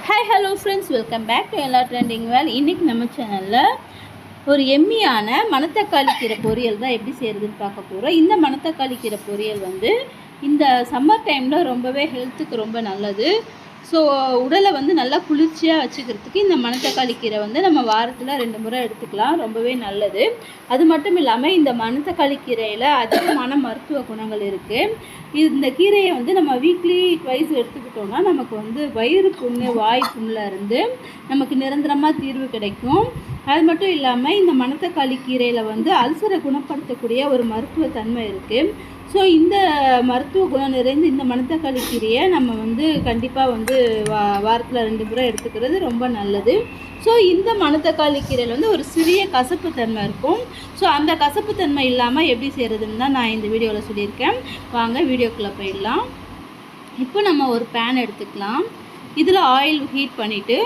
Hi hello friends, welcome back to எல்லா trending Vel. இன்றைக்கி நம்ம சேனலில் ஒரு எம்மியான மணத்தக்காளி கீரை பொரியல் தான் எப்படி செய்கிறதுன்னு பார்க்க போகிறோம். இந்த மணத்தக்காளி கீரை பொரியல் வந்து இந்த சம்மர் டைமில் ரொம்பவே ஹெல்த்துக்கு ரொம்ப நல்லது. ஸோ உடலை வந்து நல்லா குளிர்ச்சியாக வச்சுக்கிறதுக்கு இந்த மணத்தக்காளி கீரை வந்து நம்ம வாரத்தில் 2 முறை எடுத்துக்கலாம், ரொம்பவே நல்லது. அது மட்டும் இல்லாமல் இந்த மணத்தக்காளி கீரையில் அதிகமான மருத்துவ குணங்கள் இருக்குது. இந்த கீரையை வந்து நம்ம வீக்லி ட்வைஸ் எடுத்துக்கிட்டோம்னா நமக்கு வந்து வயிறு புண்ணு, வாய் புண்ணில் இருந்து நமக்கு நிரந்தரமாக தீர்வு கிடைக்கும். அது மட்டும் இல்லாமல் இந்த மணத்தக்காளி கீரையில் வந்து அல்சரை குணப்படுத்தக்கூடிய ஒரு மருத்துவ தன்மை இருக்குது. ஸோ இந்த மருத்துவ குணம் நிறைந்த இந்த மணத்தக்காளி கீரையை நம்ம வந்து கண்டிப்பாக வந்து வாரத்தில் 2 முறை எடுத்துக்கிறது ரொம்ப நல்லது. ஸோ இந்த மணத்தக்காளி கீரையில் வந்து ஒரு சிறிய கசப்பு தன்மை இருக்கும். ஸோ அந்த கசப்பு தன்மை இல்லாமல் எப்படி செய்கிறதுன்னு தான் நான் இந்த வீடியோவில் சொல்லியிருக்கேன். வாங்க வீடியோக்குள்ளே போயிடலாம். இப்போ நம்ம ஒரு பேன் எடுத்துக்கலாம். இதில் ஆயில் ஹீட் பண்ணிவிட்டு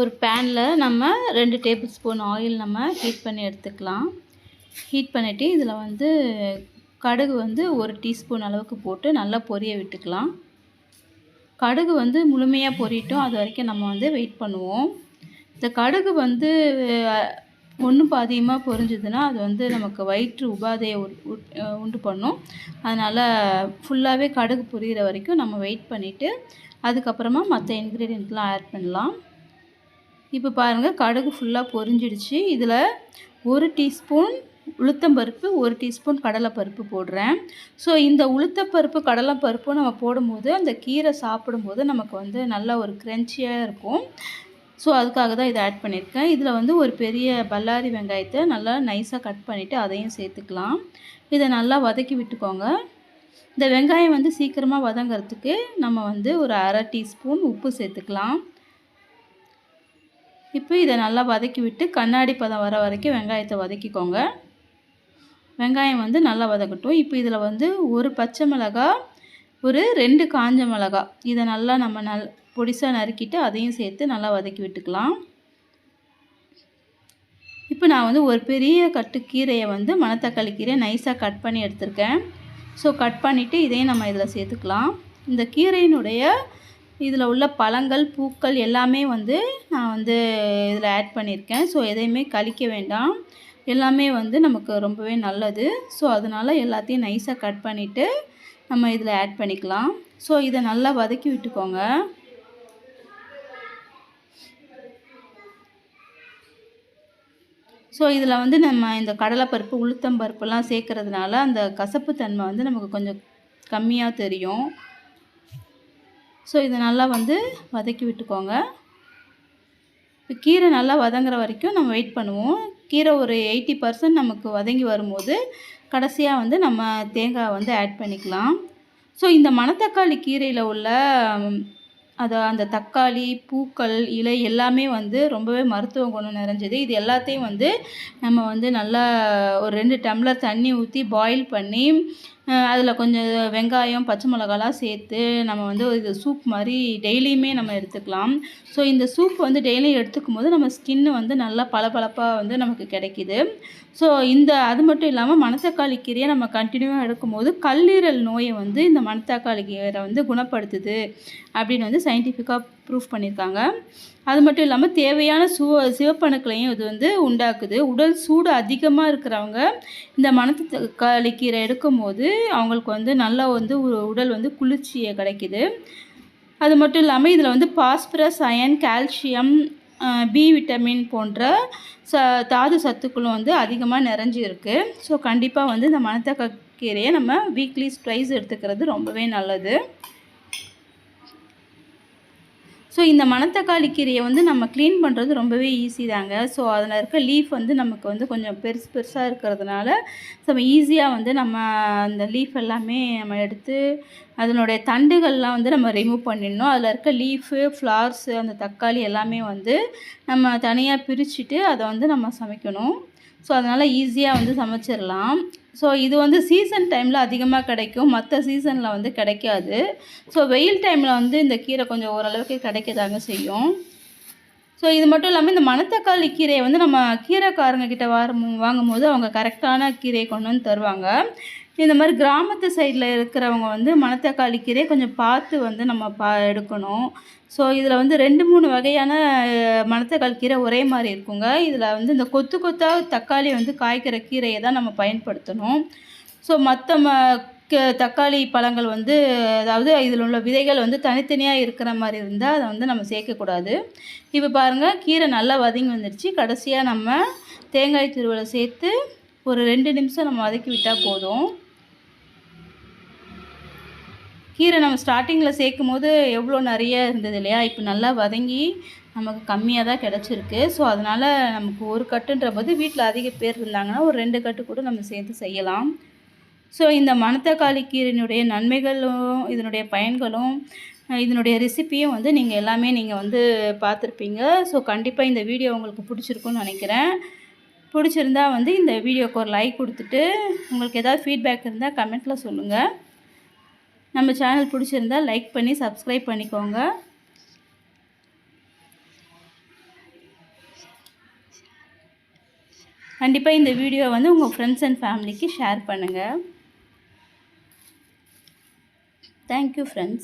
ஒரு பேனில் நம்ம 2 டேபிள் ஸ்பூன் ஆயில் நம்ம ஹீட் பண்ணி எடுத்துக்கலாம். ஹீட் பண்ணிவிட்டு இதில் வந்து கடுகு வந்து 1 டீஸ்பூன் அளவுக்கு போட்டு நல்லா பொரிய விட்டுக்கலாம். கடுகு வந்து முழுமையாக பொரியட்டும், அது வரைக்கும் நம்ம வந்து வெயிட் பண்ணுவோம். இந்த கடுகு வந்து ஒன்று பாதியமாக பொரிஞ்சதுன்னா அது வந்து நமக்கு வயிற்று உபாதையை உண்டு பண்ணும். அதனால் ஃபுல்லாகவே கடுகு பொரியிற வரைக்கும் நம்ம வெயிட் பண்ணிவிட்டு அதுக்கப்புறமா மற்ற இன்க்ரீடியண்ட்லாம் ஆட் பண்ணலாம். இப்போ பாருங்கள், கடுகு ஃபுல்லாக பொரிஞ்சிடுச்சு. இதில் 1 டீஸ்பூன் உளுத்தம்பருப்பு, 1 டீஸ்பூன் கடலைப்பருப்பு போடுறேன். ஸோ இந்த உளுத்தப்பருப்பு கடலைப்பருப்பும் நம்ம போடும்போது அந்த கீரை சாப்பிடும்போது நமக்கு வந்து நல்ல ஒரு க்ரன்ச்சியாக இருக்கும். ஸோ அதுக்காக தான் இதை ஆட் பண்ணியிருக்கேன். இதில் வந்து ஒரு பெரிய பல்லாரி வெங்காயத்தை நல்லா நைஸாக கட் பண்ணிவிட்டு அதையும் சேர்த்துக்கலாம். இதை நல்லா வதக்கி விட்டுக்கோங்க. இந்த வெங்காயம் வந்து சீக்கிரமாக வதங்கிறதுக்கு நம்ம வந்து ஒரு 1/2 டீஸ்பூன் உப்பு சேர்த்துக்கலாம். இப்போ இதை நல்லா வதக்கி விட்டு கண்ணாடி பதம் வர வரைக்கும் வெங்காயத்தை வதக்கிக்கோங்க. வெங்காயம் வந்து நல்லா வதக்கட்டும். இப்போ இதில் வந்து ஒரு பச்சை மிளகாய், ஒரு 2 காஞ்ச மிளகாய், இதை நல்லா நம்ம பொடிசாக நறுக்கிட்டு அதையும் சேர்த்து நல்லா வதக்கி விட்டுக்கலாம். இப்போ நான் வந்து ஒரு பெரிய கட்டு கீரையை வந்து மணத்தக்காளி கீரையை நைஸாக கட் பண்ணி எடுத்திருக்கேன். ஸோ கட் பண்ணிவிட்டு இதையும் நம்ம இதில் சேர்த்துக்கலாம். இந்த கீரையினுடைய இதில் உள்ள பழங்கள், பூக்கள் எல்லாமே வந்து நான் வந்து இதில் ஆட் பண்ணியிருக்கேன். ஸோ எதையுமே கழிக்க வேண்டாம், எல்லாமே வந்து நமக்கு ரொம்பவே நல்லது. ஸோ அதனால் எல்லாத்தையும் நைஸாக கட் பண்ணிவிட்டு நம்ம இதில் ஆட் பண்ணிக்கலாம். ஸோ இதை நல்லா வதக்கி விட்டுக்கோங்க. ஸோ இதில் வந்து நம்ம இந்த கடலைப்பருப்பு, உளுத்தம்பருப்புலாம் சேர்க்கறதுனால அந்த கசப்பு தன்மை வந்து நமக்கு கொஞ்சம் கம்மியாக தெரியும். ஸோ இதை நல்லா வந்து வதக்கி விட்டுக்கோங்க. இப்போ கீரை நல்லா வதங்குற வரைக்கும் நம்ம வெயிட் பண்ணுவோம். கீரை ஒரு 80% நமக்கு வதங்கி வரும்போது கடைசியாக வந்து நம்ம தேங்காய் வந்து ஆட் பண்ணிக்கலாம். ஸோ இந்த மணத்தக்காளி கீரையில் உள்ள அந்த தக்காளி, பூக்கள், இலை எல்லாமே வந்து ரொம்பவே மருத்துவ குணம் நிறைஞ்சது. இது எல்லாத்தையும் வந்து நம்ம வந்து நல்லா ஒரு 2 டம்ளர் தண்ணி ஊற்றி பாயில் பண்ணி அதில் கொஞ்சம் வெங்காயம், பச்சை மிளகாலாம் சேர்த்து நம்ம வந்து இது சூப் மாதிரி டெய்லியுமே நம்ம எடுத்துக்கலாம். ஸோ இந்த சூப் வந்து டெய்லியும் எடுத்துக்கும் போது நம்ம ஸ்கின்னு வந்து நல்லா பளபளப்பாக வந்து நமக்கு கிடைக்கிது. ஸோ அது மட்டும் இல்லாமல் மணத்தக்காளி கீரையை நம்ம கண்டினியூவாக எடுக்கும்போது கல்லீரல் நோயை வந்து இந்த மணத்தக்காளி கீரை வந்து குணப்படுத்துது அப்படின்னு வந்து சயின்டிஃபிக்காக ப்ரூஃப் பண்ணியிருக்காங்க. அது மட்டும் இல்லாமல் தேவையான சிவப்பணுக்களையும் இது வந்து உண்டாக்குது. உடல் சூடு அதிகமாக இருக்கிறவங்க இந்த மணத்தக்காளி கீரை எடுக்கும்போது அவங்களுக்கு வந்து நல்லா வந்து உடல் வந்து குளிர்ச்சியை கிடைக்கிது. அது மட்டும் இல்லாமல் இதில் வந்து phosphorus, iron, calcium, B vitamin போன்ற தாது சத்துக்களும் வந்து அதிகமாக நிறைஞ்சி இருக்குது. ஸோ கண்டிப்பாக வந்து இந்த மணத்தக்காளி கீரையை நம்ம வீக்லி ட்வைஸ் எடுத்துக்கிறது ரொம்பவே நல்லது. ஸோ இந்த மணத்தக்காளி கீரையை வந்து நம்ம க்ளீன் பண்ணுறது ரொம்பவே ஈஸி தாங்க. ஸோ அதில் இருக்க லீஃப் வந்து நமக்கு வந்து கொஞ்சம் பெருசாக இருக்கிறதுனால நம்ம ஈஸியாக வந்து நம்ம அந்த லீஃப் எல்லாமே நம்ம எடுத்து அதனுடைய தண்டுகள்லாம் வந்து நம்ம ரிமூவ் பண்ணிடணும். அதில் இருக்க லீஃபு, ஃப்ளார்ஸு, அந்த தக்காளி எல்லாமே வந்து நம்ம தனியாக பிரிச்சுட்டு அதை வந்து நம்ம சமைக்கணும். ஸோ அதனால் ஈஸியாக வந்து சமைச்சிடலாம். ஸோ இது வந்து சீசன் டைமில் அதிகமாக கிடைக்கும், மற்ற சீசனில் வந்து கிடைக்காது. ஸோ வெயில் டைமில் வந்து இந்த கீரை கொஞ்சம் ஓரளவுக்கு கிடைக்கதாங்க செய்யும். ஸோ இது மட்டும் இல்லாமல் இந்த மணத்தக்காளி கீரையை வந்து நம்ம கீரைக்காரங்க கிட்ட வாங்கும்போது அவங்க கரெக்டான கீரையை கொண்டு வந்து தருவாங்க. இந்த மாதிரி கிராமத்து சைடில் இருக்கிறவங்க வந்து மணத்தக்காளி கீரையை கொஞ்சம் பார்த்து வந்து நம்ம எடுக்கணும். ஸோ இதில் வந்து 2, 3 வகையான மணத்தக்காளி கீரை ஒரே மாதிரி இருக்குங்க. இதில் வந்து இந்த கொத்து கொத்தாக தக்காளி வந்து காய்க்கிற கீரையை தான் நம்ம பயன்படுத்தணும். ஸோ மற்ற தக்காளி பழங்கள் வந்து, அதாவது இதில் உள்ள விதைகள் வந்து தனித்தனியாக இருக்கிற மாதிரி இருந்தால் அதை வந்து நம்ம சேர்க்கக்கூடாது. இப்போ பாருங்கள், கீரை நல்லா வதங்கி வந்துடுச்சு. கடைசியாக நம்ம தேங்காய் துருவலை சேர்த்து ஒரு 2 நிமிஷம் நம்ம வதக்கி விட்டால் போதும். கீரை நம்ம ஸ்டார்டிங்கில் சேர்க்கும் போது எவ்வளோ நிறைய இருந்தது இல்லையா, இப்போ நல்லா வதங்கி நமக்கு கம்மியாக தான் கிடச்சிருக்கு. ஸோ அதனால் நமக்கு ஒரு கட்டுன்ற போது வீட்டில் அதிக பேர் இருந்தாங்கன்னா ஒரு 2 கட்டு கூட நம்ம சேர்த்து செய்யலாம். ஸோ இந்த மணத்தக்காளி கீரையினுடைய நன்மைகளும் இதனுடைய பயன்களும் இதனுடைய ரெசிப்பியும் வந்து நீங்கள் எல்லாமே வந்து பார்த்துருப்பீங்க. ஸோ கண்டிப்பாக இந்த வீடியோ உங்களுக்கு பிடிச்சிருக்குன்னு நினைக்கிறேன். பிடிச்சிருந்தா வந்து இந்த வீடியோக்கு ஒரு லைக் கொடுத்துட்டு, உங்களுக்கு ஏதாவது ஃபீட்பேக் இருந்தால் கமெண்ட்டில் சொல்லுங்கள். நம்ம சேனல் பிடிச்சிருந்தா லைக் பண்ணி சப்ஸ்கிரைப் பண்ணிக்கோங்க. கண்டிப்பாக இந்த வீடியோ வந்து உங்கள் ஃப்ரெண்ட்ஸ் அண்ட் ஃபேமிலிக்கு ஷேர் பண்ணுங்கள். Thank you, friends.